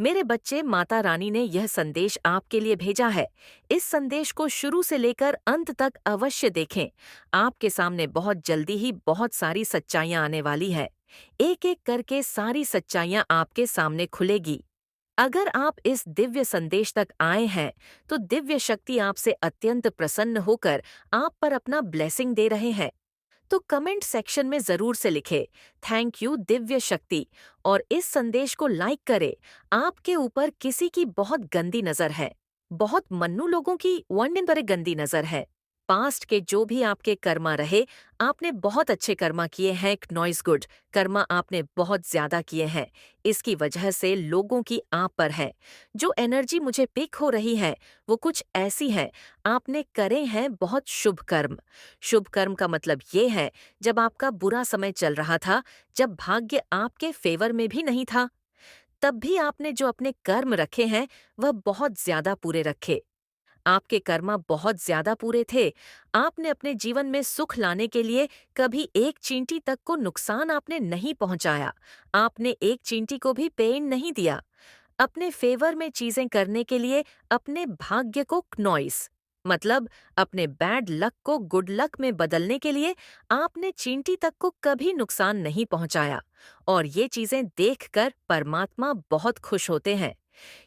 मेरे बच्चे, माता रानी ने यह संदेश आपके लिए भेजा है। इस संदेश को शुरू से लेकर अंत तक अवश्य देखें। आपके सामने बहुत जल्दी ही बहुत सारी सच्चाइयां आने वाली है। एक एक करके सारी सच्चाइयां आपके सामने खुलेगी। अगर आप इस दिव्य संदेश तक आए हैं, तो दिव्य शक्ति आपसे अत्यंत प्रसन्न होकर आप पर अपना ब्लेसिंग दे रहे हैं। तो कमेंट सेक्शन में जरूर से लिखे, थैंक यू दिव्य शक्ति, और इस संदेश को लाइक करें। आपके ऊपर किसी की बहुत गंदी नजर है, बहुत मन्नू लोगों की वन पर गंदी नजर है। पास्ट के जो भी आपके कर्मा रहे, आपने बहुत अच्छे कर्मा किए हैं। नॉइस गुड कर्मा आपने बहुत ज्यादा किए हैं। इसकी वजह से लोगों की आप पर है। जो एनर्जी मुझे पिक हो रही है, वो कुछ ऐसी है, आपने करे हैं बहुत शुभ कर्म। शुभ कर्म का मतलब ये है, जब आपका बुरा समय चल रहा था, जब भाग्य आपके फेवर में भी नहीं था, तब भी आपने जो अपने कर्म रखे हैं, वह बहुत ज्यादा पूरे रखे। आपके कर्मा बहुत ज्यादा पूरे थे। आपने अपने जीवन में सुख लाने के लिए कभी एक चींटी तक को नुकसान आपने नहीं पहुंचाया। आपने एक चींटी को भी पेन नहीं दिया। अपने फेवर में चीजें करने के लिए अपने भाग्य को क्नॉइस, मतलब अपने बैड लक को गुड लक में बदलने के लिए आपने चींटी तक को कभी नुकसान नहीं पहुंचाया। और ये चीजें देखकर परमात्मा बहुत खुश होते हैं,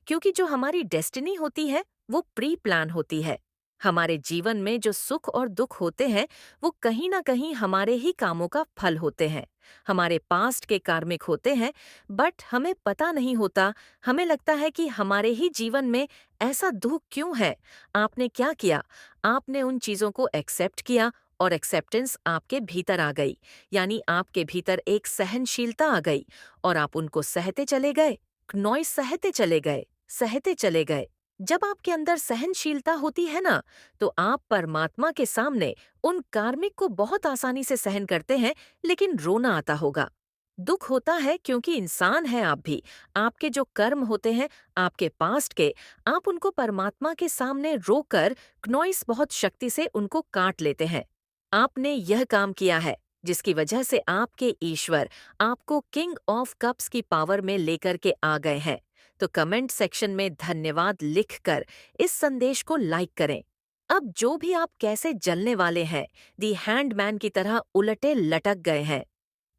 क्योंकि जो हमारी डेस्टिनी होती है, वो प्री प्लान होती है। हमारे जीवन में जो सुख और दुख होते हैं, वो कहीं ना कहीं हमारे ही कामों का फल होते हैं, हमारे पास्ट के कार्मिक होते हैं। बट हमें पता नहीं होता। हमें लगता है कि हमारे ही जीवन में ऐसा दुख क्यों है। आपने क्या किया? आपने उन चीजों को एक्सेप्ट किया, और एक्सेप्टेंस आपके भीतर आ गई। यानी आपके भीतर एक सहनशीलता आ गई, और आप उनको सहते चले गए। नॉइस सहते चले गए, सहते चले गए। जब आपके अंदर सहनशीलता होती है ना, तो आप परमात्मा के सामने उन कार्मिक को बहुत आसानी से सहन करते हैं। लेकिन रोना आता होगा, दुख होता है, क्योंकि इंसान है आप भी। आपके जो कर्म होते हैं, आपके पास्ट के, आप उनको परमात्मा के सामने रोकर क्नॉइस बहुत शक्ति से उनको काट लेते हैं। आपने यह काम किया है, जिसकी वजह से आपके ईश्वर आपको किंग ऑफ कप्स की पावर में लेकर के आ गए हैं। तो कमेंट सेक्शन में धन्यवाद लिखकर इस संदेश को लाइक करें। अब जो भी आप कैसे जलने वाले हैं, दी हैंडमैन की तरह उलटे लटक गए हैं।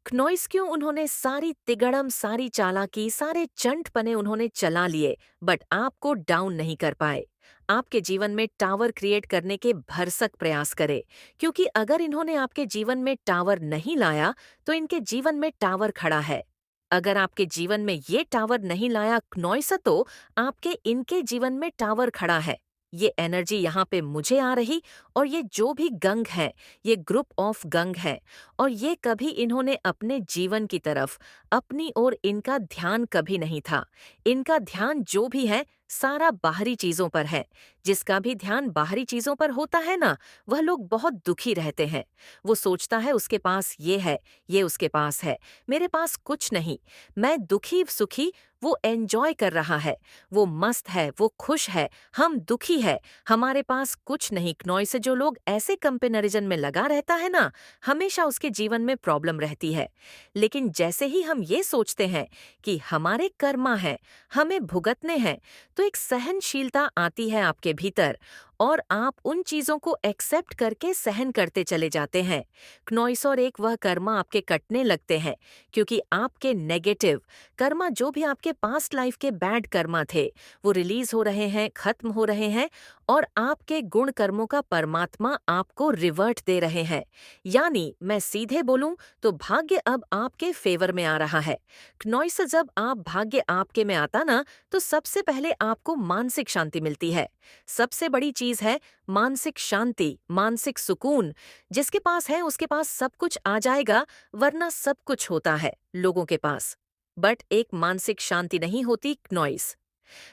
क्नॉइस क्यों उन्होंने सारी तिगड़म, सारी चालाकी, सारे चंटपने उन्होंने चला लिए, बट आपको डाउन नहीं कर पाए। आपके जीवन में टावर क्रिएट करने के भरसक प्रयास करे, क्योंकि अगर इन्होंने आपके जीवन में टावर नहीं लाया, तो इनके जीवन में टावर खड़ा है। अगर आपके जीवन में ये टावर नहीं लाया क्नॉइस, तो आपके इनके जीवन में टावर खड़ा है। ये एनर्जी यहाँ पे मुझे आ रही, और ये जो भी गंग है, ये ग्रुप ऑफ गंग है। और ये कभी इन्होंने अपने जीवन की तरफ, अपनी ओर इनका ध्यान कभी नहीं था। इनका ध्यान जो भी है, सारा बाहरी चीजों पर है। जिसका भी ध्यान बाहरी चीजों पर होता है ना, वह लोग बहुत दुखी रहते हैं। वो सोचता है उसके पास ये है, ये उसके पास है, मेरे पास कुछ नहीं। मैं दुखी सुखी, वो एंजॉय कर रहा है, वो मस्त है, वो खुश है। हम दुखी है, हमारे पास कुछ नहीं। क्नॉय से जो लोग ऐसे कंपेरिजन में लगा रहता है ना, हमेशा उसके जीवन में प्रॉब्लम रहती है। लेकिन जैसे ही हम ये सोचते हैं कि हमारे कर्मा हैं, हमें भुगतने हैं, तो एक सहनशीलता आती है आपके भीतर, और आप उन चीजों को एक्सेप्ट करके सहन करते चले जाते हैं। क्नॉइस और एक वह कर्मा आपके कटने लगते हैं, क्योंकि आपके नेगेटिव कर्मा, जो भी आपके पास्ट लाइफ के बैड कर्मा थे, वो रिलीज हो रहे हैं, खत्म हो रहे हैं, और आपके गुण कर्मों का परमात्मा आपको रिवर्ट दे रहे हैं। यानी मैं सीधे बोलूं, तो भाग्य अब आपके फेवर में आ रहा है। क्नॉइस से जब आप भाग्य आपके में आता ना, तो सबसे पहले आपको मानसिक शांति मिलती है। सबसे बड़ी चीज है मानसिक शांति, मानसिक सुकून। जिसके पास है उसके पास सब कुछ आ जाएगा, वरना सब कुछ होता है लोगों के पास, बट एक मानसिक शांति नहीं होती। क्नॉइस,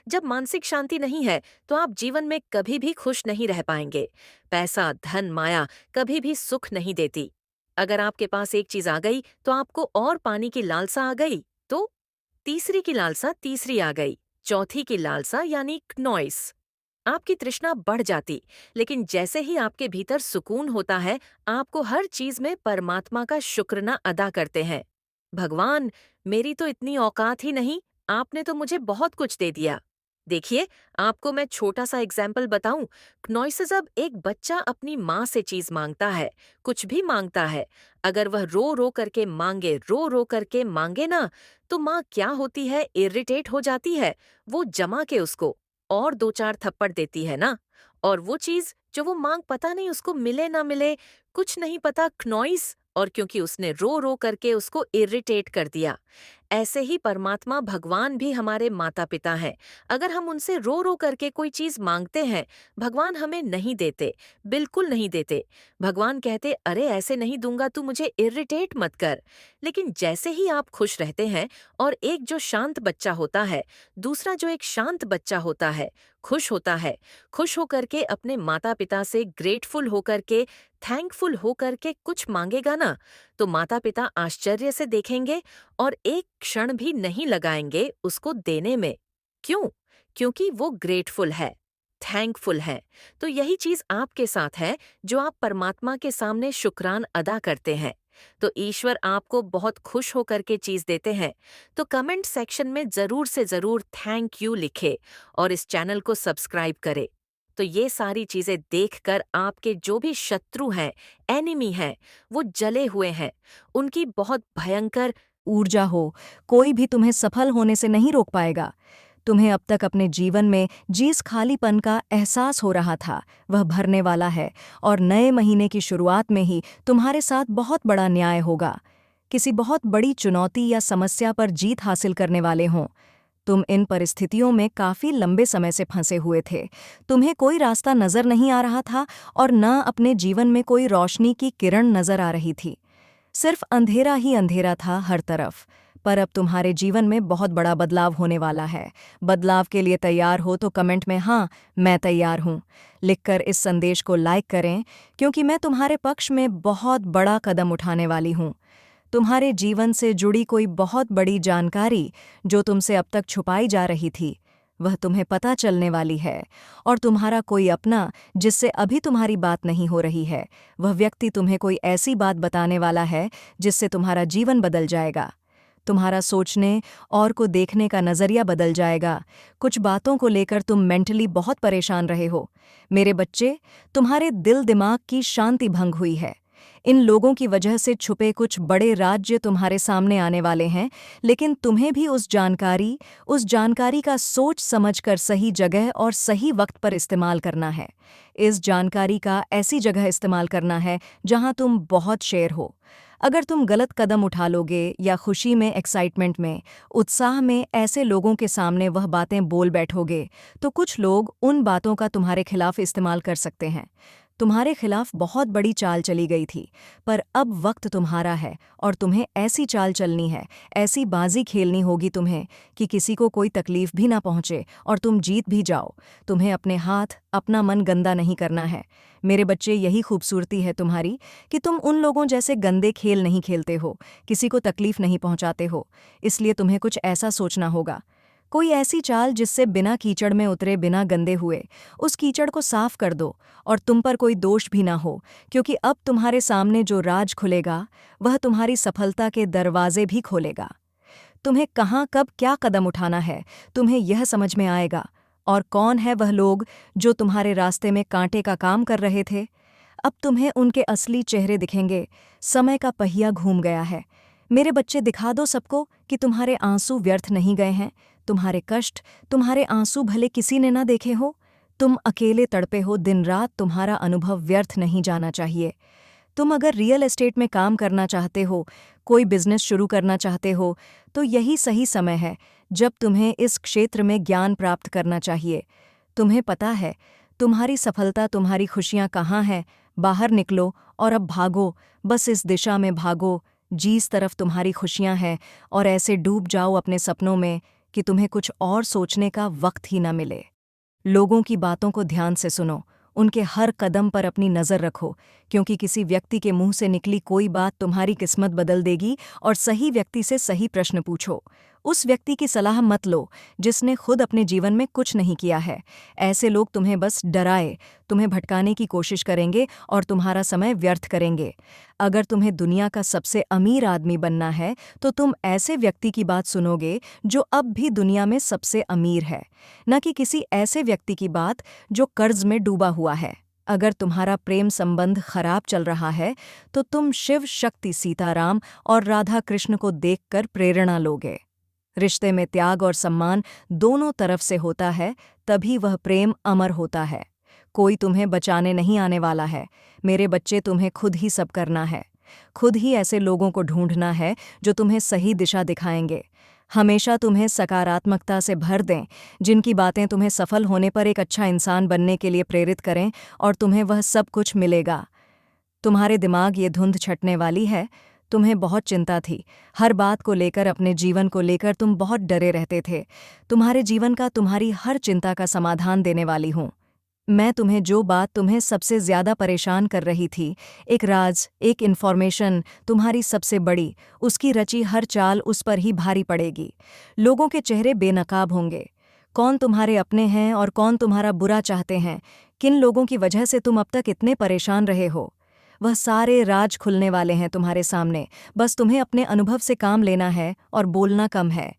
जब मानसिक शांति नहीं है, तो आप जीवन में कभी भी खुश नहीं रह पाएंगे। पैसा, धन, माया कभी भी सुख नहीं देती। अगर आपके पास एक चीज आ गई, तो आपको और पानी की लालसा आ गई, तो तीसरी की लालसा तीसरी आ गई, चौथी की लालसा यानी क्नॉइस। आपकी तृष्णा बढ़ जाती। लेकिन जैसे ही आपके भीतर सुकून होता है, आपको हर चीज में परमात्मा का शुक्राना अदा करते हैं। भगवान, मेरी तो इतनी औकात ही नहीं, आपने तो मुझे बहुत कुछ दे दिया। देखिए, आपको मैं छोटा सा एग्जाम्पल बताऊं। नॉइसेस, अब एक बच्चा अपनी माँ से चीज मांगता है, कुछ भी मांगता है। अगर वह रो रो करके मांगे ना, तो माँ क्या होती है, इरिटेट हो जाती है। वो जमा के उसको और दो चार थप्पड़ देती है ना। और वो चीज जो वो मांग, पता नहीं उसको मिले ना मिले, कुछ नहीं पता, नॉइस। और क्योंकि उसने रो रो करके उसको इरिटेट कर दिया। ऐसे ही परमात्मा भगवान भी हमारे माता पिता हैं। अगर हम उनसे रो रो करके कोई चीज मांगते हैं, भगवान हमें नहीं देते, बिल्कुल नहीं देते। भगवान कहते, अरे ऐसे नहीं दूंगा, तू मुझे इरिटेट मत कर। लेकिन जैसे ही आप खुश रहते हैं, और एक जो शांत बच्चा होता है, दूसरा जो एक शांत बच्चा होता है, खुश होता है, खुश होकर के अपने माता पिता से ग्रेटफुल होकर के, थैंकफुल होकर के कुछ मांगेगा ना, तो माता पिता आश्चर्य से देखेंगे और एक क्षण भी नहीं लगाएंगे उसको देने में। क्यों? क्योंकि वो ग्रेटफुल है, थैंकफुल है। तो यही चीज आपके साथ है, जो आप परमात्मा के सामने शुक्रान अदा करते हैं। तो ईश्वर आपको बहुत खुश होकर के चीज देते हैं। तो कमेंट सेक्शन में जरूर से जरूर थैंक यू लिखे और इस चैनल को सब्सक्राइब करे। तो ये सारी चीजें देखकर आपके जो भी शत्रु हैं, एनिमी हैं, वो जले हुए हैं, उनकी बहुत भयंकर ऊर्जा हो, कोई भी तुम्हें सफल होने से नहीं रोक पाएगा। तुम्हें अब तक अपने जीवन में जिस खालीपन का एहसास हो रहा था, वह भरने वाला है, और नए महीने की शुरुआत में ही तुम्हारे साथ बहुत बड़ा न्याय होगा। किसी बहुत बड़ी चुनौती या समस्या पर जीत हासिल करने वाले हों। तुम इन परिस्थितियों में काफी लंबे समय से फंसे हुए थे। तुम्हें कोई रास्ता नजर नहीं आ रहा था, और न अपने जीवन में कोई रोशनी की किरण नजर आ रही थी। सिर्फ अंधेरा ही अंधेरा था हर तरफ। पर अब तुम्हारे जीवन में बहुत बड़ा बदलाव होने वाला है। बदलाव के लिए तैयार हो तो कमेंट में हाँ, मैं तैयार हूँ लिखकर इस संदेश को लाइक करें, क्योंकि मैं तुम्हारे पक्ष में बहुत बड़ा कदम उठाने वाली हूँ। तुम्हारे जीवन से जुड़ी कोई बहुत बड़ी जानकारी जो तुमसे अब तक छुपाई जा रही थी, वह तुम्हें पता चलने वाली है। और तुम्हारा कोई अपना जिससे अभी तुम्हारी बात नहीं हो रही है, वह व्यक्ति तुम्हें कोई ऐसी बात बताने वाला है जिससे तुम्हारा जीवन बदल जाएगा। तुम्हारा सोचने और को देखने का नज़रिया बदल जाएगा। कुछ बातों को लेकर तुम मेंटली बहुत परेशान रहे हो। मेरे बच्चे, तुम्हारे दिल दिमाग की शांति भंग हुई है। इन लोगों की वजह से छुपे कुछ बड़े राज्य तुम्हारे सामने आने वाले हैं, लेकिन तुम्हें भी उस जानकारी का सोच समझकर सही जगह और सही वक्त पर इस्तेमाल करना है। इस जानकारी का ऐसी जगह इस्तेमाल करना है जहां तुम बहुत शेर हो। अगर तुम गलत कदम उठा लोगे या खुशी में, एक्साइटमेंट में, उत्साह में ऐसे लोगों के सामने वह बातें बोल बैठोगे, तो कुछ लोग उन बातों का तुम्हारे खिलाफ इस्तेमाल कर सकते हैं। तुम्हारे खिलाफ बहुत बड़ी चाल चली गई थी, पर अब वक्त तुम्हारा है, और तुम्हें ऐसी चाल चलनी है, ऐसी बाजी खेलनी होगी तुम्हें कि किसी को कोई तकलीफ भी ना पहुंचे और तुम जीत भी जाओ। तुम्हें अपने हाथ, अपना मन गंदा नहीं करना है। मेरे बच्चे, यही खूबसूरती है तुम्हारी कि तुम उन लोगों जैसे गंदे खेल नहीं खेलते हो, किसी को तकलीफ नहीं पहुंचाते हो। इसलिए तुम्हें कुछ ऐसा सोचना होगा, कोई ऐसी चाल जिससे बिना कीचड़ में उतरे, बिना गंदे हुए उस कीचड़ को साफ कर दो, और तुम पर कोई दोष भी ना हो, क्योंकि अब तुम्हारे सामने जो राज खुलेगा, वह तुम्हारी सफलता के दरवाजे भी खोलेगा। तुम्हें कहाँ, कब, क्या कदम उठाना है, तुम्हें यह समझ में आएगा। और कौन है वह लोग जो तुम्हारे रास्ते में कांटे का काम कर रहे थे? अब तुम्हें उनके असली चेहरे दिखेंगे। समय का पहिया घूम गया है। मेरे बच्चे, दिखा दो सबको कि तुम्हारे आंसू व्यर्थ नहीं गए हैं। तुम्हारे कष्ट, तुम्हारे आंसू भले किसी ने ना देखे हो, तुम अकेले तड़पे हो दिन रात, तुम्हारा अनुभव व्यर्थ नहीं जाना चाहिए। तुम अगर रियल एस्टेट में काम करना चाहते हो, कोई बिजनेस शुरू करना चाहते हो, तो यही सही समय है जब तुम्हें इस क्षेत्र में ज्ञान प्राप्त करना चाहिए। तुम्हें पता है तुम्हारी सफलता, तुम्हारी खुशियां कहाँ हैं। बाहर निकलो और अब भागो, बस इस दिशा में भागो जिस तरफ तुम्हारी खुशियां हैं, और ऐसे डूब जाओ अपने सपनों में कि तुम्हें कुछ और सोचने का वक्त ही न मिले। लोगों की बातों को ध्यान से सुनो, उनके हर कदम पर अपनी नज़र रखो, क्योंकि किसी व्यक्ति के मुंह से निकली कोई बात तुम्हारी किस्मत बदल देगी। और सही व्यक्ति से सही प्रश्न पूछो, उस व्यक्ति की सलाह मत लो जिसने खुद अपने जीवन में कुछ नहीं किया है। ऐसे लोग तुम्हें बस डराए, तुम्हें भटकाने की कोशिश करेंगे और तुम्हारा समय व्यर्थ करेंगे। अगर तुम्हें दुनिया का सबसे अमीर आदमी बनना है तो तुम ऐसे व्यक्ति की बात सुनोगे जो अब भी दुनिया में सबसे अमीर है, न कि किसी ऐसे व्यक्ति की बात जो कर्ज में डूबा हुआ है। अगर तुम्हारा प्रेम संबंध खराब चल रहा है तो तुम शिव शक्ति सीताराम और राधा कृष्ण को देखकर प्रेरणा लोगे। रिश्ते में त्याग और सम्मान दोनों तरफ से होता है, तभी वह प्रेम अमर होता है। कोई तुम्हें बचाने नहीं आने वाला है। मेरे बच्चे, तुम्हें खुद ही सब करना है। खुद ही ऐसे लोगों को ढूंढना है जो तुम्हें सही दिशा दिखाएंगे। हमेशा तुम्हें सकारात्मकता से भर दें, जिनकी बातें तुम्हें सफल होने पर एक अच्छा इंसान बनने के लिए प्रेरित करें, और तुम्हें वह सब कुछ मिलेगा। तुम्हारे दिमाग ये धुंध छटने वाली है। तुम्हें बहुत चिंता थी। हर बात को लेकर, अपने जीवन को लेकर तुम बहुत डरे रहते थे। तुम्हारे जीवन का, तुम्हारी हर चिंता का समाधान देने वाली हूँ। मैं तुम्हें जो बात तुम्हें सबसे ज्यादा परेशान कर रही थी, एक राज, एक इन्फॉर्मेशन तुम्हारी सबसे बड़ी, उसकी रची हर चाल उस पर ही भारी पड़ेगी। लोगों के चेहरे बेनकाब होंगे। कौन तुम्हारे अपने हैं और कौन तुम्हारा बुरा चाहते हैं, किन लोगों की वजह से तुम अब तक इतने परेशान रहे हो, वह सारे राज खुलने वाले हैं तुम्हारे सामने। बस तुम्हें अपने अनुभव से काम लेना है और बोलना कम है।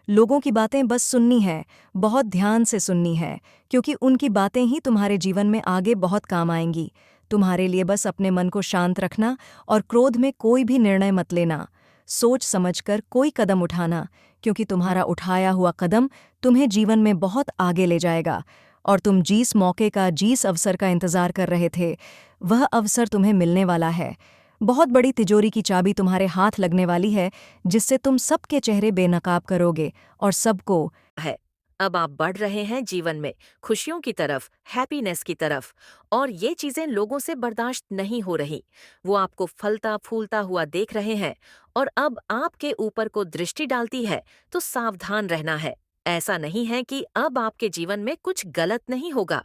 लोगों की बातें बस सुननी है, बहुत ध्यान से सुननी है, क्योंकि उनकी बातें ही तुम्हारे जीवन में आगे बहुत काम आएंगी। तुम्हारे लिए बस अपने मन को शांत रखना और क्रोध में कोई भी निर्णय मत लेना। सोच समझकर कोई कदम उठाना, क्योंकि तुम्हारा उठाया हुआ कदम तुम्हें जीवन में बहुत आगे ले जाएगा। और तुम जिस मौके का, जिस अवसर का इंतजार कर रहे थे, वह अवसर तुम्हें मिलने वाला है। बहुत बड़ी तिजोरी की चाबी तुम्हारे हाथ लगने वाली है, जिससे तुम सबके चेहरे बेनकाब करोगे और सबको है। अब आप बढ़ रहे हैं जीवन में, खुशियों की तरफ, हैप्पीनेस की तरफ, और ये चीजें लोगों से बर्दाश्त नहीं हो रही। वो आपको फलता फूलता हुआ देख रहे हैं और अब आपके ऊपर को दृष्टि डालती है, तो सावधान रहना है। ऐसा नहीं है कि अब आपके जीवन में कुछ गलत नहीं होगा।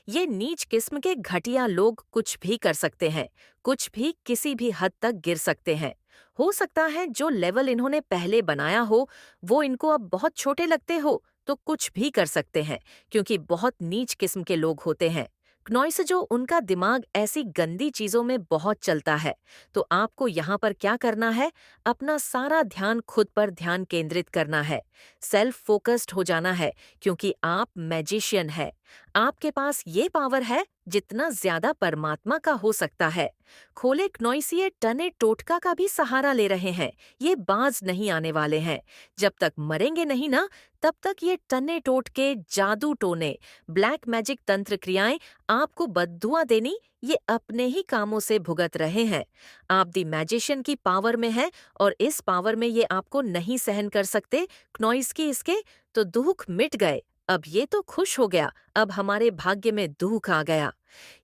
ये नीच किस्म के घटिया लोग कुछ भी कर सकते हैं, कुछ भी किसी भी हद तक गिर सकते हैं। हो सकता है जो लेवल इन्होंने पहले बनाया हो वो इनको अब बहुत छोटे लगते हो, तो कुछ भी कर सकते हैं, क्योंकि बहुत नीच किस्म के लोग होते हैं। क्नॉइस, जो उनका दिमाग ऐसी गंदी चीजों में बहुत चलता है। तो आपको यहाँ पर क्या करना है, अपना सारा ध्यान खुद पर ध्यान केंद्रित करना है, सेल्फ फोकस्ड हो जाना है, क्योंकि आप मैजिशियन है। आपके पास ये पावर है जितना ज्यादा परमात्मा का हो सकता है। खोले क्नॉइस ये टने टोटका का भी सहारा ले रहे हैं, ये बाज नहीं आने वाले हैं। जब तक मरेंगे नहीं ना, तब तक ये टन्ने टोटके, जादू टोने, ब्लैक मैजिक तंत्र क्रियाएं आपको बद्दुआ देनी, ये अपने ही कामों से भुगत रहे हैं। आप दी मैजिशियन की पावर में हैं और इस पावर में ये आपको नहीं सहन कर सकते। क्नॉइस की इसके तो दुख मिट गए, अब ये तो खुश हो गया, अब हमारे भाग्य में दुख आ गया।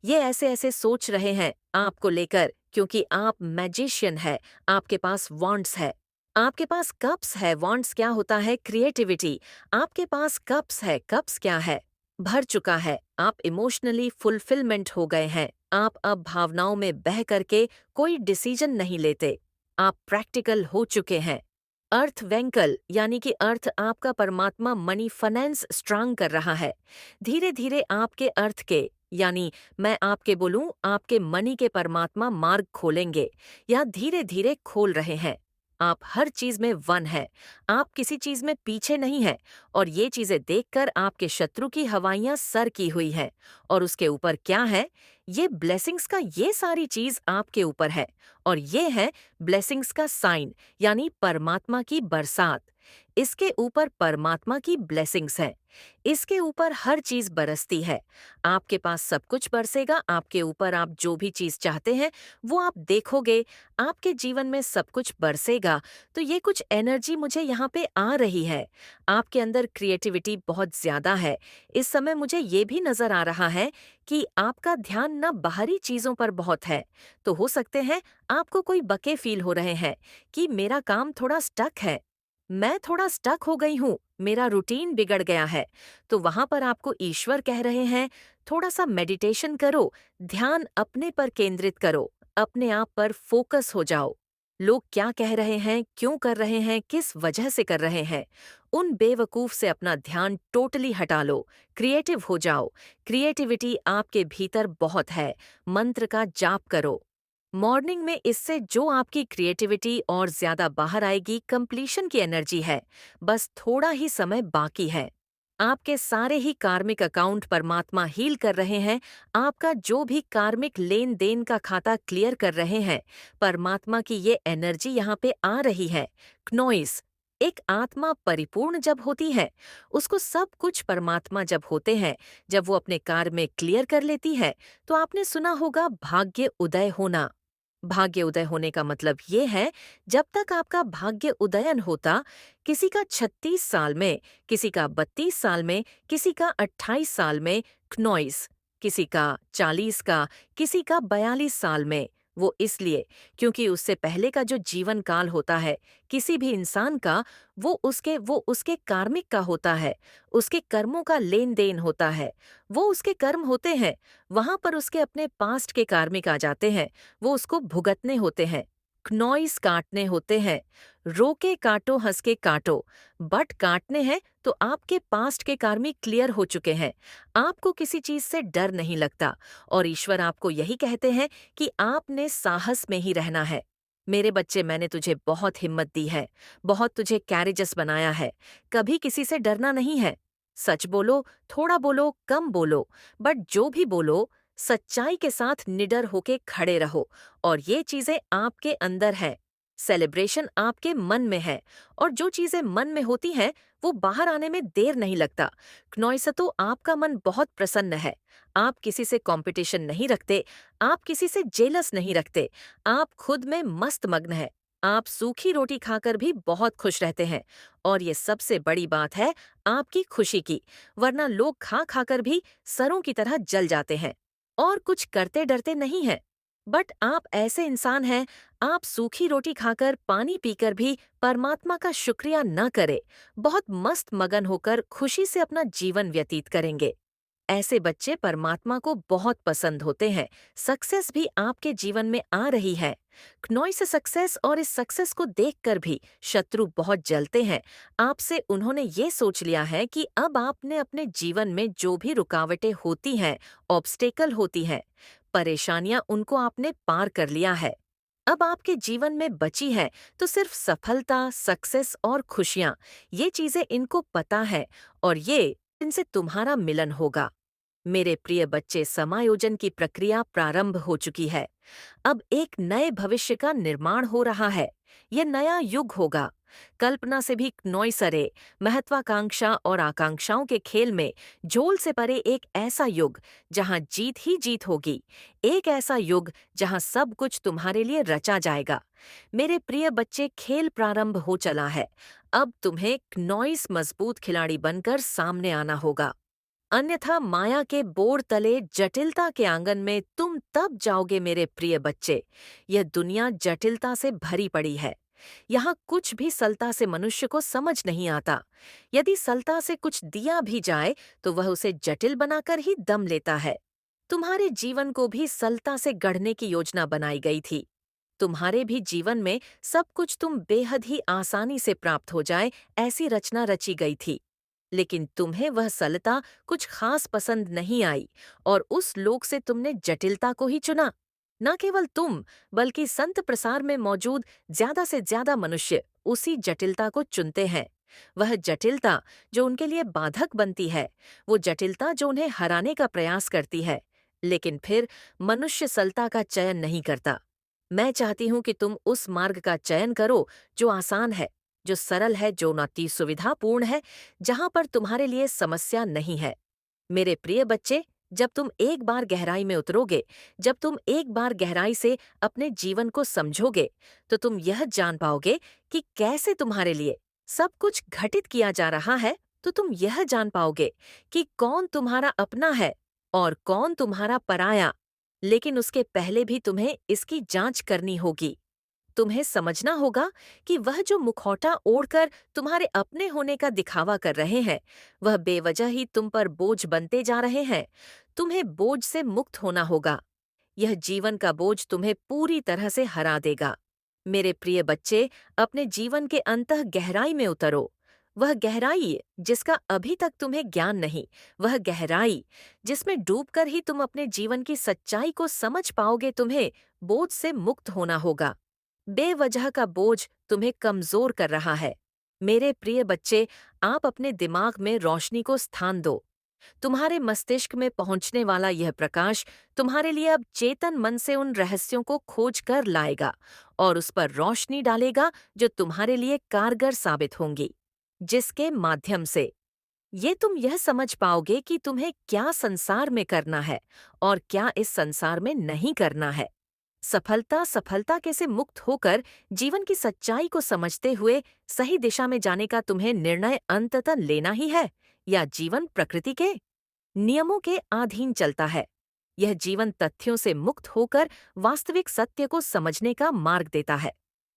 ये ऐसे ऐसे सोच रहे हैं आपको लेकर, क्योंकि आप मैजिशियन है, आपके पास वॉन्ड्स है, आपके पास कप्स है। वॉन्ड्स क्या होता है? क्रिएटिविटी। आपके पास कप्स है। कप्स क्या है? भर चुका है। आप इमोशनली फुलफिलमेंट हो गए हैं। आप अब भावनाओं में बह करके कोई डिसीजन नहीं लेते। आप प्रैक्टिकल हो चुके हैं। अर्थ वेंकल यानी कि अर्थ आपका परमात्मा मनी फाइनेंस स्ट्रांग कर रहा है। धीरे धीरे आपके अर्थ के, यानी मैं आपके बोलूं आपके मनी के परमात्मा मार्ग खोलेंगे, या धीरे धीरे खोल रहे हैं। आप हर चीज में वन है, आप किसी चीज में पीछे नहीं है। और ये चीजें देखकर आपके शत्रु की हवाइयां सर की हुई है। और उसके ऊपर क्या है? ये ब्लेसिंग्स का, ये सारी चीज आपके ऊपर है। और ये है ब्लेसिंग्स का साइन, यानी परमात्मा की बरसात। इसके ऊपर परमात्मा की ब्लेसिंग्स हैं। इसके ऊपर हर चीज बरसती है। आपके पास सब कुछ बरसेगा आपके ऊपर। आप जो भी चीज चाहते हैं वो आप देखोगे, आपके जीवन में सब कुछ बरसेगा। तो ये कुछ एनर्जी मुझे यहाँ पे आ रही है। आपके अंदर क्रिएटिविटी बहुत ज्यादा है। इस समय मुझे ये भी नजर आ रहा है कि आपका ध्यान न बाहरी चीजों पर बहुत है। तो हो सकते हैं आपको कोई बके फील हो रहे हैं कि मेरा काम थोड़ा स्टक है, मैं थोड़ा स्टक हो गई हूँ, मेरा रूटीन बिगड़ गया है। तो वहां पर आपको ईश्वर कह रहे हैं, थोड़ा सा मेडिटेशन करो, ध्यान अपने पर केंद्रित करो, अपने आप पर फोकस हो जाओ। लोग क्या कह रहे हैं, क्यों कर रहे हैं, किस वजह से कर रहे हैं, उन बेवकूफ से अपना ध्यान टोटली हटा लो। क्रिएटिव हो जाओ। क्रिएटिविटी आपके भीतर बहुत है। मंत्र का जाप करो मॉर्निंग में। इससे जो आपकी क्रिएटिविटी और ज्यादा बाहर आएगी, कंप्लीशन की एनर्जी है। बस थोड़ा ही समय बाकी है। आपके सारे ही कार्मिक अकाउंट परमात्मा हील कर रहे हैं। आपका जो भी कार्मिक लेन देन का खाता क्लियर कर रहे हैं। परमात्मा की ये एनर्जी यहाँ पे आ रही है। क्नोइस। एक आत्मा परिपूर्ण जब होती है, उसको सब कुछ परमात्मा जब होते हैं, जब वो अपने कार्य में क्लियर कर लेती है, तो आपने सुना होगा भाग्य उदय होना। भाग्य उदय होने का मतलब ये है, जब तक आपका भाग्य उदयन होता, किसी का 36 साल में, किसी का 32 साल में, किसी का 28 साल में क्नॉइस, किसी का 40 का, किसी का 42 साल में। वो इसलिए क्योंकि उससे पहले का जो जीवन काल होता है किसी भी इंसान का, वो उसके कार्मिक का होता है। उसके कर्मों का लेन देन होता है। वो उसके कर्म होते हैं। वहां पर उसके अपने पास्ट के कार्मिक आ जाते हैं। वो उसको भुगतने होते हैं। क्नॉइस काटने होते हैं। रोके काटो, हंस के काटो। बट काटने हैं तो आपके पास्ट के कार्मिक क्लियर हो चुके हैं। आपको किसी चीज से डर नहीं लगता। और ईश्वर आपको यही कहते हैं कि आपने साहस में ही रहना है। मेरे बच्चे, मैंने तुझे बहुत हिम्मत दी है। बहुत तुझे कैरेजस बनाया है। कभी किसी से डरना नहीं है। सच बोलो, थोड़ा बोलो, कम बोलो, बट जो भी बोलो, सच्चाई के साथ निडर होके खड़े रहो। और ये चीजें आपके अंदर है। सेलिब्रेशन आपके मन में है। और जो चीजें मन में होती हैं, वो बाहर आने में देर नहीं लगता। क्नॉइसतो, आपका मन बहुत प्रसन्न है। आप किसी से कंपटीशन नहीं रखते। आप किसी से जेलस नहीं रखते। आप खुद में मस्त मग्न है। आप सूखी रोटी खाकर भी बहुत खुश रहते हैं। और ये सबसे बड़ी बात है आपकी खुशी की। वरना लोग खा खाकर भी सरों की तरह जल जाते हैं। और कुछ करते डरते नहीं हैं। बट आप ऐसे इंसान हैं, आप सूखी रोटी खाकर, पानी पीकर भी परमात्मा का शुक्रिया न करें। बहुत मस्त मगन होकर खुशी से अपना जीवन व्यतीत करेंगे। ऐसे बच्चे परमात्मा को बहुत पसंद होते हैं। सक्सेस भी आपके जीवन में आ रही है। क्नॉइस सक्सेस, और इस सक्सेस को देखकर भी शत्रु बहुत जलते हैं। आपसे उन्होंने ये सोच लिया है कि अब आपने अपने जीवन में जो भी रुकावटें होती हैं, ऑब्स्टेकल होती हैं, परेशानियां, उनको आपने पार कर लिया है। अब आपके जीवन में बची है तो सिर्फ सफलता, सक्सेस और खुशियां। ये चीजें इनको पता है। और ये इनसे तुम्हारा मिलन होगा। मेरे प्रिय बच्चे, समायोजन की प्रक्रिया प्रारंभ हो चुकी है। अब एक नए भविष्य का निर्माण हो रहा है। यह नया युग होगा। कल्पना से भी नॉइसरे, महत्वाकांक्षा और आकांक्षाओं के खेल में झोल से परे एक ऐसा युग जहां जीत ही जीत होगी। एक ऐसा युग जहां सब कुछ तुम्हारे लिए रचा जाएगा। मेरे प्रिय बच्चे, खेल प्रारंभ हो चला है। अब तुम्हें नॉइस मजबूत खिलाड़ी बनकर सामने आना होगा। अन्यथा माया के बोर तले, जटिलता के आंगन में तुम तब जाओगे मेरे प्रिय बच्चे। यह दुनिया जटिलता से भरी पड़ी है। यहाँ कुछ भी सरलता से मनुष्य को समझ नहीं आता। यदि सरलता से कुछ दिया भी जाए तो वह उसे जटिल बनाकर ही दम लेता है। तुम्हारे जीवन को भी सरलता से गढ़ने की योजना बनाई गई थी। तुम्हारे भी जीवन में सब कुछ तुम बेहद ही आसानी से प्राप्त हो जाए, ऐसी रचना रची गई थी। लेकिन तुम्हें वह सरलता कुछ खास पसंद नहीं आई, और उस लोक से तुमने जटिलता को ही चुना। न केवल तुम, बल्कि संत प्रसार में मौजूद ज्यादा से ज्यादा मनुष्य उसी जटिलता को चुनते हैं। वह जटिलता जो उनके लिए बाधक बनती है, वो जटिलता जो उन्हें हराने का प्रयास करती है। लेकिन फिर मनुष्य सरलता का चयन नहीं करता। मैं चाहती हूं कि तुम उस मार्ग का चयन करो जो आसान है, जो सरल है, जो नाती सुविधापूर्ण है, जहां पर तुम्हारे लिए समस्या नहीं है। मेरे प्रिय बच्चे, जब तुम एक बार गहराई में उतरोगे, जब तुम एक बार गहराई से अपने जीवन को समझोगे, तो तुम यह जान पाओगे कि कैसे तुम्हारे लिए सब कुछ घटित किया जा रहा है। तो तुम यह जान पाओगे कि कौन तुम्हारा अपना है और कौन तुम्हारा पराया। लेकिन उसके पहले भी तुम्हें इसकी जांच करनी होगी। तुम्हें समझना होगा कि वह जो मुखौटा ओढ़कर तुम्हारे अपने होने का दिखावा कर रहे हैं, वह बेवजह ही तुम पर बोझ बनते जा रहे हैं। तुम्हें बोझ से मुक्त होना होगा। यह जीवन का बोझ तुम्हें पूरी तरह से हरा देगा। मेरे प्रिय बच्चे, अपने जीवन के अंतः गहराई में उतरो। वह गहराई जिसका अभी तक तुम्हें ज्ञान नहीं, वह गहराई जिसमें डूबकर ही तुम अपने जीवन की सच्चाई को समझ पाओगे। तुम्हें बोझ से मुक्त होना होगा। बेवजह का बोझ तुम्हें कमजोर कर रहा है। मेरे प्रिय बच्चे, आप अपने दिमाग में रोशनी को स्थान दो। तुम्हारे मस्तिष्क में पहुंचने वाला यह प्रकाश तुम्हारे लिए अब चेतन मन से उन रहस्यों को खोज कर लाएगा और उस पर रोशनी डालेगा जो तुम्हारे लिए कारगर साबित होंगी, जिसके माध्यम से ये तुम यह समझ पाओगे कि तुम्हें क्या संसार में करना है और क्या इस संसार में नहीं करना है। सफलता सफलता के से मुक्त होकर जीवन की सच्चाई को समझते हुए सही दिशा में जाने का तुम्हें निर्णय अंततः लेना ही है, या जीवन प्रकृति के नियमों के अधीन चलता है। यह जीवन तथ्यों से मुक्त होकर वास्तविक सत्य को समझने का मार्ग देता है।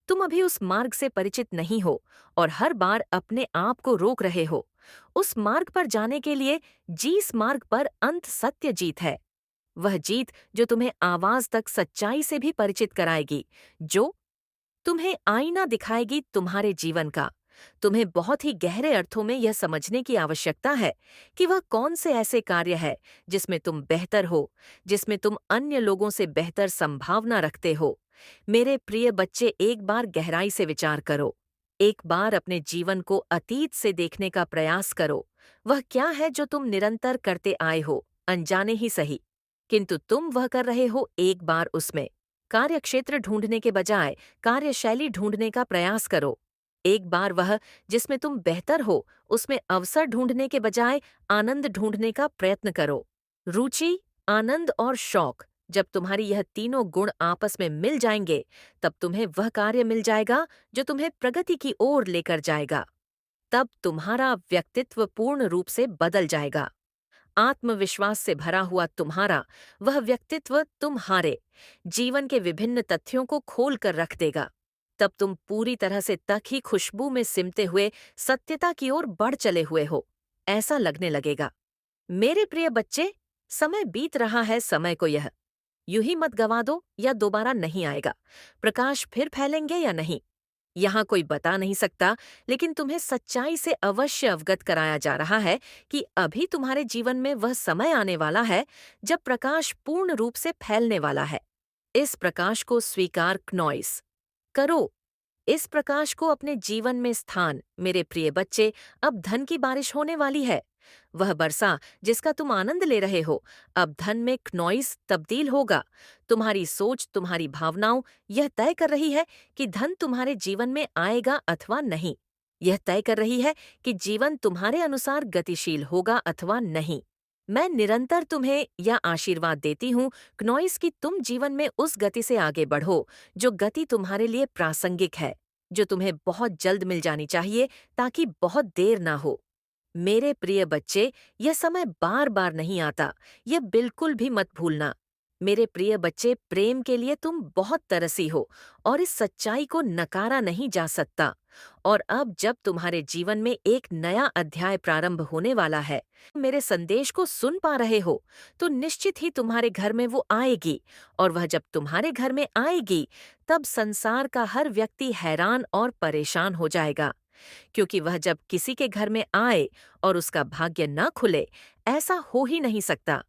तुम अभी उस मार्ग से परिचित नहीं हो और हर बार अपने आप को रोक रहे हो। उस मार्ग पर जाने के लिए जिस मार्ग पर अंत सत्य जीत है, वह जीत जो तुम्हें आवाज तक सच्चाई से भी परिचित कराएगी, जो तुम्हें आईना दिखाएगी तुम्हारे जीवन का। तुम्हें बहुत ही गहरे अर्थों में यह समझने की आवश्यकता है कि वह कौन से ऐसे कार्य है जिसमें तुम बेहतर हो, जिसमें तुम अन्य लोगों से बेहतर संभावना रखते हो। मेरे प्रिय बच्चे, एक बार गहराई से विचार करो। एक बार अपने जीवन को अतीत से देखने का प्रयास करो। वह क्या है जो तुम निरंतर करते आए हो, अनजाने ही सही, किंतु तुम वह कर रहे हो। एक बार उसमें कार्यक्षेत्र ढूंढने के बजाय कार्यशैली ढूंढने का प्रयास करो। एक बार वह जिसमें तुम बेहतर हो, उसमें अवसर ढूंढने के बजाय आनंद ढूंढने का प्रयत्न करो। रुचि, आनंद और शौक, जब तुम्हारी यह तीनों गुण आपस में मिल जाएंगे, तब तुम्हें वह कार्य मिल जाएगा जो तुम्हें प्रगति की ओर लेकर जाएगा। तब तुम्हारा व्यक्तित्व पूर्ण रूप से बदल जाएगा। आत्मविश्वास से भरा हुआ तुम्हारा वह व्यक्तित्व तुम्हारे जीवन के विभिन्न तथ्यों को खोल कर रख देगा। तब तुम पूरी तरह से तक ही खुशबू में सिमटे हुए सत्यता की ओर बढ़ चले हुए हो, ऐसा लगने लगेगा। मेरे प्रिय बच्चे, समय बीत रहा है। समय को यह यूं ही मत गवा दो, या दोबारा नहीं आएगा। प्रकाश फिर फैलेंगे या नहीं, यहाँ कोई बता नहीं सकता, लेकिन तुम्हें सच्चाई से अवश्य अवगत कराया जा रहा है कि अभी तुम्हारे जीवन में वह समय आने वाला है जब प्रकाश पूर्ण रूप से फैलने वाला है। इस प्रकाश को स्वीकार क्नॉइस करो। इस प्रकाश को अपने जीवन में स्थान। मेरे प्रिय बच्चे, अब धन की बारिश होने वाली है। वह बरसा जिसका तुम आनंद ले रहे हो, अब धन में क्नॉइस तब्दील होगा। तुम्हारी सोच, तुम्हारी भावनाओं यह तय कर रही है कि धन तुम्हारे जीवन में आएगा अथवा नहीं। यह तय कर रही है कि जीवन तुम्हारे अनुसार गतिशील होगा अथवा नहीं। मैं निरंतर तुम्हें यह आशीर्वाद देती हूँ क्नॉइस कि तुम जीवन में उस गति से आगे बढ़ो जो गति तुम्हारे लिए प्रासंगिक है, जो तुम्हें बहुत जल्द मिल जानी चाहिए ताकि बहुत देर ना हो। मेरे प्रिय बच्चे, यह समय बार बार नहीं आता, यह बिल्कुल भी मत भूलना। मेरे प्रिय बच्चे, प्रेम के लिए तुम बहुत तरसी हो और इस सच्चाई को नकारा नहीं जा सकता। और अब जब तुम्हारे जीवन में एक नया अध्याय प्रारंभ होने वाला है, मेरे संदेश को सुन पा रहे हो, तो निश्चित ही तुम्हारे घर में वो आएगी। और वह जब तुम्हारे घर में आएगी, तब संसार का हर व्यक्ति हैरान और परेशान हो जाएगा, क्योंकि वह जब किसी के घर में आए और उसका भाग्य न खुले, ऐसा हो ही नहीं सकता,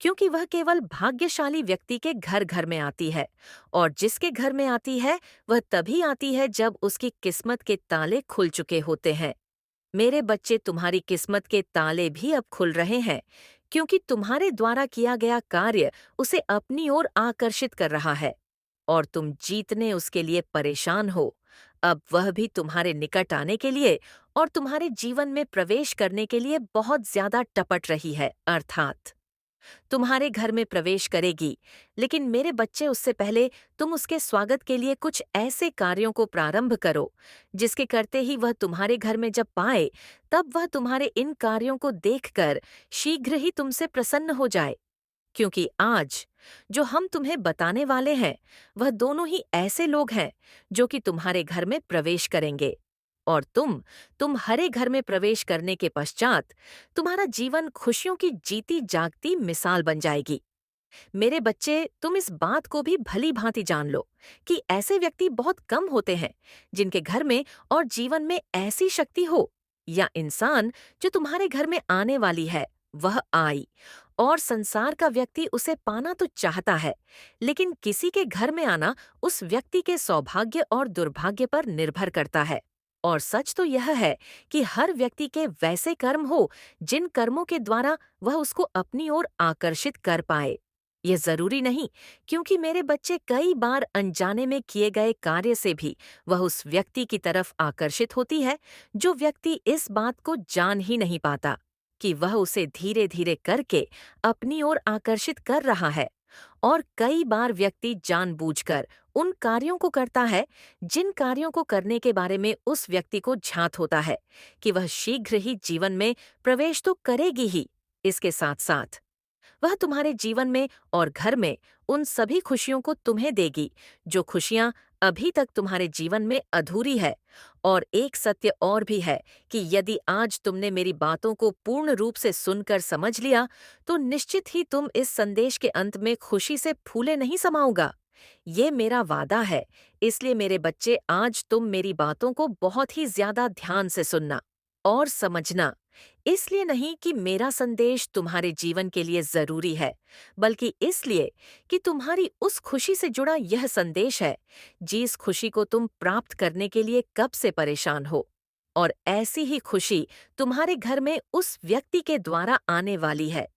क्योंकि वह केवल भाग्यशाली व्यक्ति के घर घर में आती है। और जिसके घर में आती है, वह तभी आती है जब उसकी किस्मत के ताले खुल चुके होते हैं। मेरे बच्चे, तुम्हारी किस्मत के ताले भी अब खुल रहे हैं, क्योंकि तुम्हारे द्वारा किया गया कार्य उसे अपनी ओर आकर्षित कर रहा है और तुम जीतने उसके लिए परेशान हो। अब वह भी तुम्हारे निकट आने के लिए और तुम्हारे जीवन में प्रवेश करने के लिए बहुत ज्यादा टपट रही है, अर्थात तुम्हारे घर में प्रवेश करेगी। लेकिन मेरे बच्चे, उससे पहले तुम उसके स्वागत के लिए कुछ ऐसे कार्यों को प्रारंभ करो जिसके करते ही वह तुम्हारे घर में जब पाए, तब वह तुम्हारे इन कार्यों को देखकर शीघ्र ही तुमसे प्रसन्न हो जाए। क्योंकि आज जो हम तुम्हें बताने वाले हैं, वह दोनों ही ऐसे लोग हैं जो कि तुम्हारे घर में प्रवेश करेंगे। और तुम हरे घर में प्रवेश करने के पश्चात तुम्हारा जीवन खुशियों की जीती जागती मिसाल बन जाएगी। मेरे बच्चे, तुम इस बात को भी भली भांति जान लो कि ऐसे व्यक्ति बहुत कम होते हैं जिनके घर में और जीवन में ऐसी शक्ति हो, या इंसान जो तुम्हारे घर में आने वाली है वह आई, और संसार का व्यक्ति उसे पाना तो चाहता है, लेकिन किसी के घर में आना उस व्यक्ति के सौभाग्य और दुर्भाग्य पर निर्भर करता है। और सच तो यह है कि हर व्यक्ति के वैसे कर्म हो जिन कर्मों के द्वारा वह उसको अपनी ओर आकर्षित कर पाए। ये जरूरी नहीं, क्योंकि मेरे बच्चे कई बार अनजाने में किए गए कार्य से भी वह उस व्यक्ति की तरफ आकर्षित होती है, जो व्यक्ति इस बात को जान ही नहीं पाता कि वह उसे धीरे धीरे करके अपनी ओर आकर्षित कर रहा है। और कई बार व्यक्ति जानबूझकर उन कार्यों को करता है जिन कार्यों को करने के बारे में उस व्यक्ति को झांत होता है कि वह शीघ्र ही जीवन में प्रवेश तो करेगी ही, इसके साथ साथ वह तुम्हारे जीवन में और घर में उन सभी खुशियों को तुम्हें देगी जो खुशियां अभी तक तुम्हारे जीवन में अधूरी है। और एक सत्य और भी है कि यदि आज तुमने मेरी बातों को पूर्ण रूप से सुनकर समझ लिया, तो निश्चित ही तुम इस संदेश के अंत में खुशी से फूले नहीं समाओगा। ये मेरा वादा है, इसलिए मेरे बच्चे, आज तुम मेरी बातों को बहुत ही ज्यादा ध्यान से सुनना और समझना। इसलिए नहीं कि मेरा संदेश तुम्हारे जीवन के लिए जरूरी है, बल्कि इसलिए कि तुम्हारी उस खुशी से जुड़ा यह संदेश है जिस खुशी को तुम प्राप्त करने के लिए कब से परेशान हो। और ऐसी ही खुशी तुम्हारे घर में उस व्यक्ति के द्वारा आने वाली है।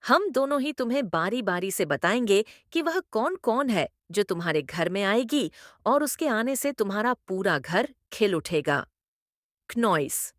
हम दोनों ही तुम्हें बारी बारी से बताएंगे कि वह कौन कौन है जो तुम्हारे घर में आएगी, और उसके आने से तुम्हारा पूरा घर खिल उठेगा। क्नॉइस।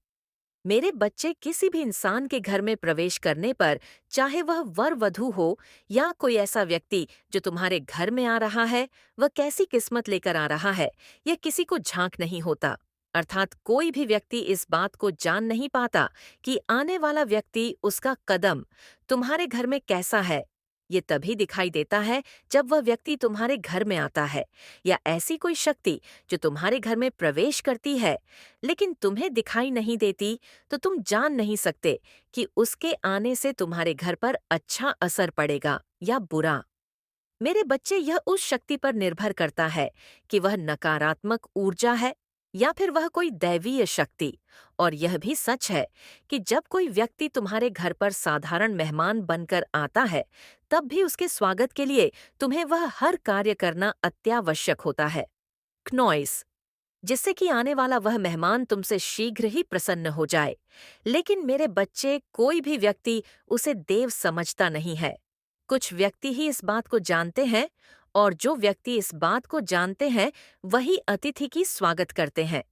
मेरे बच्चे, किसी भी इंसान के घर में प्रवेश करने पर, चाहे वह वर वधू हो या कोई ऐसा व्यक्ति जो तुम्हारे घर में आ रहा है, वह कैसी किस्मत लेकर आ रहा है, यह किसी को झांक नहीं होता। अर्थात कोई भी व्यक्ति इस बात को जान नहीं पाता कि आने वाला व्यक्ति, उसका कदम तुम्हारे घर में कैसा है। ये तभी दिखाई देता है जब वह व्यक्ति तुम्हारे घर में आता है, या ऐसी कोई शक्ति जो तुम्हारे घर में प्रवेश करती है लेकिन तुम्हें दिखाई नहीं देती, तो तुम जान नहीं सकते कि उसके आने से तुम्हारे घर पर अच्छा असर पड़ेगा या बुरा। मेरे बच्चे, यह उस शक्ति पर निर्भर करता है कि वह नकारात्मक ऊर्जा है या फिर वह कोई दैवीय शक्ति। और यह भी सच है कि जब कोई व्यक्ति तुम्हारे घर पर साधारण मेहमान बनकर आता है, तब भी उसके स्वागत के लिए तुम्हें वह हर कार्य करना अत्यावश्यक होता है। क्नॉइस। जिससे कि आने वाला वह मेहमान तुमसे शीघ्र ही प्रसन्न हो जाए। लेकिन मेरे बच्चे, कोई भी व्यक्ति उसे देव समझता नहीं है। कुछ व्यक्ति ही इस बात को जानते हैं, और जो व्यक्ति इस बात को जानते हैं वही अतिथि की स्वागत करते हैं।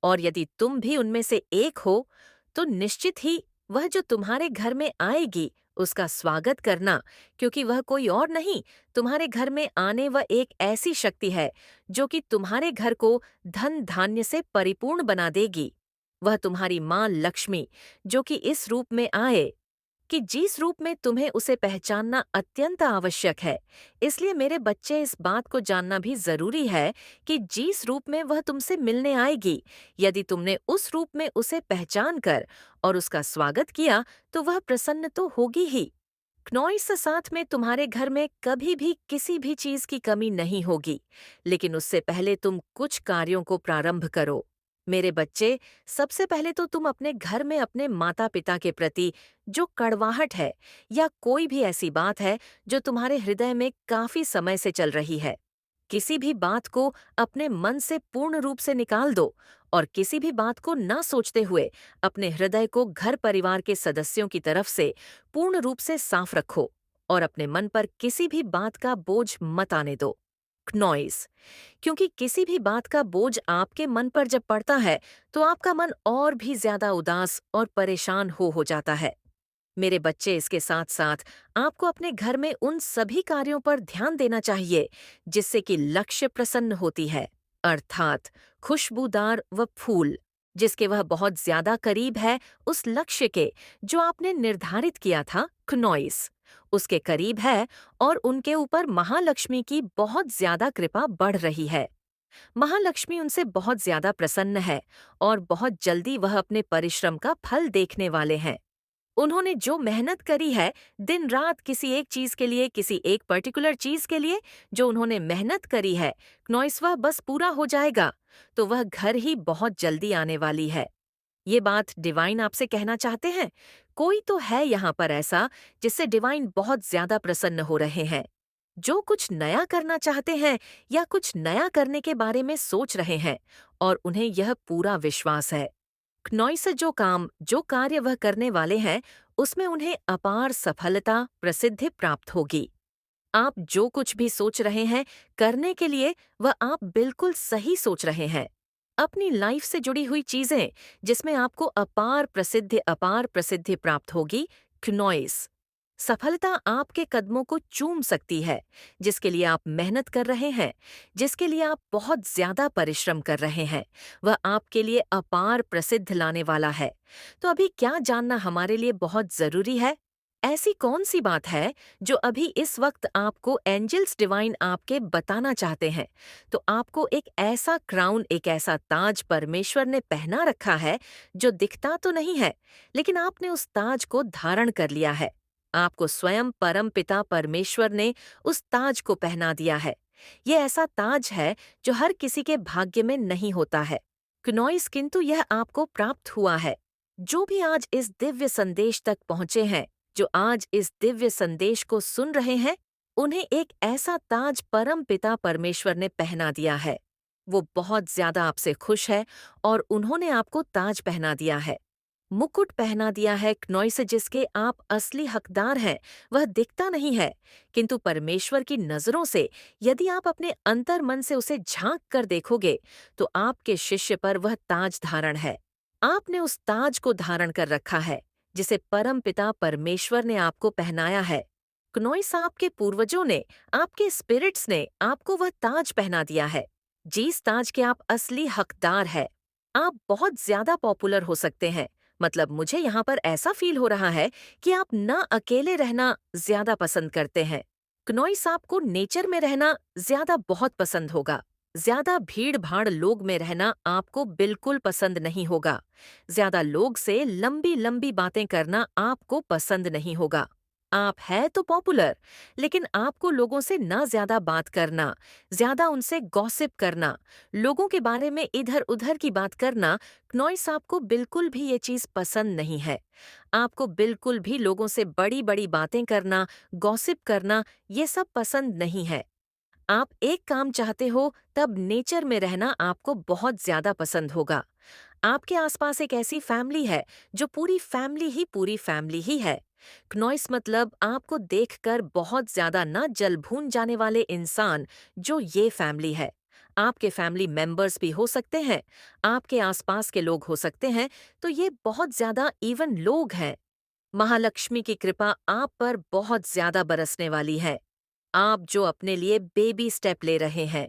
और यदि तुम भी उनमें से एक हो, तो निश्चित ही वह जो तुम्हारे घर में आएगी उसका स्वागत करना, क्योंकि वह कोई और नहीं, तुम्हारे घर में आने वह एक ऐसी शक्ति है जो कि तुम्हारे घर को धन धान्य से परिपूर्ण बना देगी। वह तुम्हारी माँ लक्ष्मी, जो कि इस रूप में आए कि जिस रूप में तुम्हें उसे पहचानना अत्यंत आवश्यक है। इसलिए मेरे बच्चे, इस बात को जानना भी जरूरी है कि जिस रूप में वह तुमसे मिलने आएगी, यदि तुमने उस रूप में उसे पहचान कर और उसका स्वागत किया, तो वह प्रसन्न तो होगी ही। क्नॉइस, साथ में तुम्हारे घर में कभी भी किसी भी चीज की कमी नहीं होगी, लेकिन उससे पहले तुम कुछ कार्यों को प्रारंभ करो। मेरे बच्चे, सबसे पहले तो तुम अपने घर में अपने माता पिता के प्रति जो कड़वाहट है, या कोई भी ऐसी बात है जो तुम्हारे हृदय में काफी समय से चल रही है, किसी भी बात को अपने मन से पूर्ण रूप से निकाल दो, और किसी भी बात को ना सोचते हुए अपने हृदय को घर परिवार के सदस्यों की तरफ से पूर्ण रूप से साफ रखो, और अपने मन पर किसी भी बात का बोझ मत आने दो। क्नॉइस। क्योंकि किसी भी बात का बोझ आपके मन पर जब पड़ता है, तो आपका मन और भी ज्यादा उदास और परेशान हो जाता है। मेरे बच्चे, इसके साथ साथ आपको अपने घर में उन सभी कार्यों पर ध्यान देना चाहिए जिससे कि लक्ष्य प्रसन्न होती है, अर्थात खुशबूदार व फूल, जिसके वह बहुत ज्यादा करीब है उस लक्ष्य के जो आपने निर्धारित किया था। क्नॉइस उसके करीब है, और उनके ऊपर महालक्ष्मी की बहुत ज्यादा कृपा बढ़ रही है। महालक्ष्मी उनसे बहुत ज्यादा प्रसन्न है, और बहुत जल्दी वह अपने परिश्रम का फल देखने वाले हैं। उन्होंने जो मेहनत करी है, दिन रात किसी एक चीज के लिए, किसी एक पर्टिकुलर चीज के लिए, जो उन्होंने मेहनत करी है, क्नोइस वह बस पूरा हो जाएगा, तो वह घर ही बहुत जल्दी आने वाली है। ये बात डिवाइन आपसे कहना चाहते हैं। कोई तो है यहाँ पर ऐसा जिससे डिवाइन बहुत ज्यादा प्रसन्न हो रहे हैं। जो कुछ नया करना चाहते हैं या कुछ नया करने के बारे में सोच रहे हैं और उन्हें यह पूरा विश्वास है। क्नोइस जो कार्य वह करने वाले हैं, उसमें उन्हें अपार सफलता, प्रसिद्धि प्राप्त होगी। आप जो कुछ भी सोच रहे हैं करने के लिए, वह आप बिल्कुल सही सोच रहे हैं। अपनी लाइफ से जुड़ी हुई चीजें जिसमें आपको अपार प्रसिद्धि प्राप्त होगी, क्नोइस। सफलता आपके कदमों को चूम सकती है, जिसके लिए आप मेहनत कर रहे हैं, जिसके लिए आप बहुत ज्यादा परिश्रम कर रहे हैं, वह आपके लिए अपार प्रसिद्ध लाने वाला है। तो अभी क्या जानना हमारे लिए बहुत जरूरी है? ऐसी कौन सी बात है जो अभी इस वक्त आपको एंजल्स डिवाइन आपके बताना चाहते हैं? तो आपको एक ऐसा क्राउन, एक ऐसा ताज परमेश्वर ने पहना रखा है जो दिखता तो नहीं है, लेकिन आपने उस ताज को धारण कर लिया है। आपको स्वयं परम पिता परमेश्वर ने उस ताज को पहना दिया है। ये ऐसा ताज है जो हर किसी के भाग्य में नहीं होता है। क्नोइस, किंतु यह आपको प्राप्त हुआ है। जो भी आज इस दिव्य संदेश तक पहुंचे हैं, जो आज इस दिव्य संदेश को सुन रहे हैं, उन्हें एक ऐसा ताज परम पिता परमेश्वर ने पहना दिया है। वो बहुत ज्यादा आपसे खुश है और उन्होंने आपको ताज पहना दिया है, मुकुट पहना दिया है। क्नोइस, जिसके आप असली हकदार हैं, वह दिखता नहीं है, किंतु परमेश्वर की नजरों से यदि आप अपने अंतर मन से उसे झांक कर देखोगे, तो आपके शिष्य पर वह ताज धारण है। आपने उस ताज को धारण कर रखा है जिसे परम पिता परमेश्वर ने आपको पहनाया है। क्नोइस, आपके पूर्वजों ने, आपके स्पिरिट्स ने आपको वह ताज पहना दिया है, जिस ताज के आप असली हकदार है। आप बहुत ज्यादा पॉपुलर हो सकते हैं, मतलब मुझे यहाँ पर ऐसा फील हो रहा है कि आप न अकेले रहना ज्यादा पसंद करते हैं। क्नोइस, आपको नेचर में रहना ज्यादा बहुत पसंद होगा। ज्यादा भीड़ भाड़ लोग में रहना आपको बिल्कुल पसंद नहीं होगा। ज्यादा लोग से लंबी लंबी बातें करना आपको पसंद नहीं होगा। आप है तो पॉपुलर, लेकिन आपको लोगों से ना ज्यादा बात करना, ज्यादा उनसे गॉसिप करना, लोगों के बारे में इधर उधर की बात करना, क्नोइस, आपको बिल्कुल भी ये चीज पसंद नहीं है। आपको बिल्कुल भी लोगों से बड़ी बड़ी बातें करना, गॉसिप करना, ये सब पसंद नहीं है। आप एक काम चाहते हो, तब नेचर में रहना आपको बहुत ज्यादा पसंद होगा। आपके आसपास एक ऐसी फैमिली है जो पूरी फैमिली ही है। क्नोइस, मतलब आपको देखकर बहुत ज्यादा ना जल भून जाने वाले इंसान जो ये फैमिली है। आपके फैमिली मेंबर्स भी हो सकते हैं, आपके आसपास के लोग हो सकते हैं, तो ये बहुत ज्यादा इवन लोग हैं। महालक्ष्मी की कृपा आप पर बहुत ज्यादा बरसने वाली है। आप जो अपने लिए बेबी स्टेप ले रहे हैं,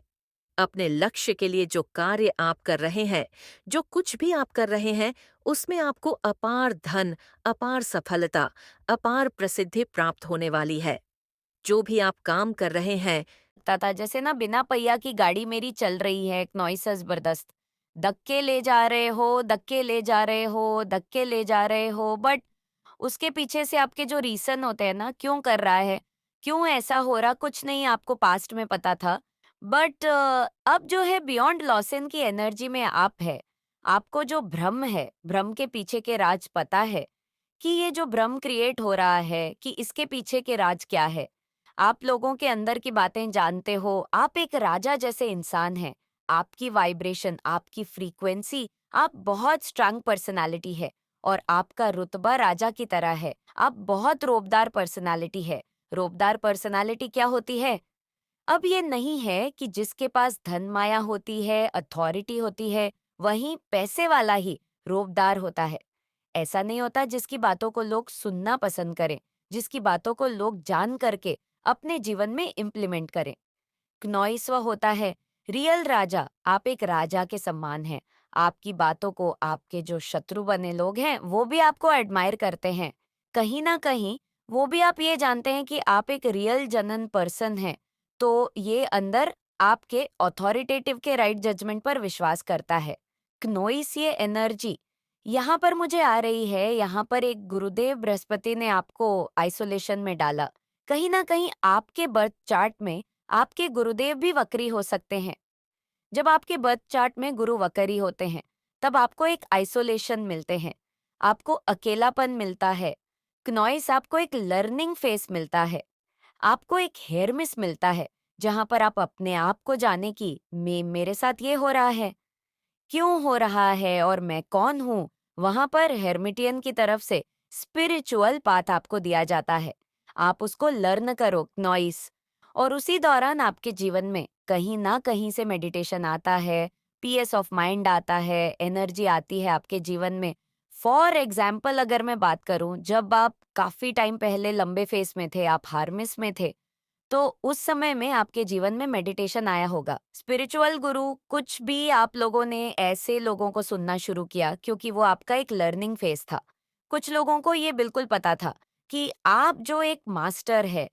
अपने लक्ष्य के लिए जो कार्य आप कर रहे हैं, जो कुछ भी आप कर रहे हैं, उसमें आपको अपार धन, अपार सफलता, अपार प्रसिद्धि प्राप्त होने वाली है। जो भी आप काम कर रहे हैं, था जैसे ना बिना पहिया की गाड़ी मेरी चल रही है, एक नॉइस जबरदस्त धक्के ले जा रहे हो, धक्के ले जा रहे हो, धक्के ले जा रहे हो, बट उसके पीछे से आपके जो रीज़न होते हैं ना, क्यों कर रहा है, क्यों ऐसा हो रहा, कुछ नहीं आपको पास्ट में पता था। बट अब जो है बियॉन्ड लॉसन की एनर्जी में आप है। आपको जो भ्रम है, भ्रम के पीछे के राज पता है कि ये जो भ्रम क्रिएट हो रहा है कि इसके पीछे के राज क्या है। आप लोगों के अंदर की बातें जानते हो, आप एक राजा जैसे इंसान हैं। आपकी वाइब्रेशन, आपकी फ्रीक्वेंसी, आप बहुत स्ट्रांग पर्सनैलिटी है और आपका रुतबा राजा की तरह है। आप बहुत रोबदार पर्सनैलिटी है। रोबदार पर्सनैलिटी क्या होती है? अब ये नहीं है कि जिसके पास धन माया होती है, अथॉरिटी होती है, वहीं पैसे वाला ही रोबदार होता है। ऐसा नहीं होता जिसकी बातों को लोग सुनना पसंद करें, जिसकी बातों को लोग जान करके अपने जीवन में इम्प्लीमेंट करें। क्नॉइस्व होता है रियल राजा। आप एक राजा के समान हैं। आपकी बातों को आपके जो शत्रु बने लोग हैं वो भी आपको एडमायर करते हैं। कहीं ना कहीं वो भी आप ये जानते हैं कि आप एक रियल जनन पर्सन हैं। तो ये अंदर आपके अथॉरिटेटिव के राइट जजमेंट पर विश्वास करता है। क्नोइस ये एनर्जी यहाँ पर मुझे आ रही है, यहाँ पर एक गुरुदेव बृहस्पति ने आपको आइसोलेशन में डाला। कहीं न कहीं आपके बर्थ चार्ट में आपके गुरुदेव भी वक्री हो सकते हैं। जब आपके बर्थ चार्ट में गुरु वक्री होते हैं, तब आपको एक आइसोलेशन मिलते हैं। आपको अकेलापन मिलता है। क्नॉइस आपको एक लर्निंग फेस मिलता है। आपको एक हेरमिस मिलता है, जहाँ पर आप अपने आप को जाने कि मेरे साथ ये हो रहा है। क्यों हो रहा है और मैं कौन हूँ? वहाँ पर हेर्मिटियन की तरफ से स्पिरिचुअल पाथ आपको दिया जाता है। आप उसको लर्न करो नॉइस और उसी दौरान आपके जीवन में कहीं ना कहीं से मेडिटेशन आता है, पीस ऑफ माइंड आता है, एनर्जी आती है आपके जीवन में। फॉर एग्जाम्पल अगर मैं बात करूं, जब आप काफी टाइम पहले लंबे फेस में थे, आप हार्मिस में थे, तो उस समय में आपके जीवन में मेडिटेशन आया होगा। स्पिरिचुअल गुरु कुछ भी आप लोगों ने ऐसे लोगों को सुनना शुरू किया क्योंकि वो आपका एक लर्निंग फेज था। कुछ लोगों को ये बिल्कुल पता था कि आप जो एक मास्टर है,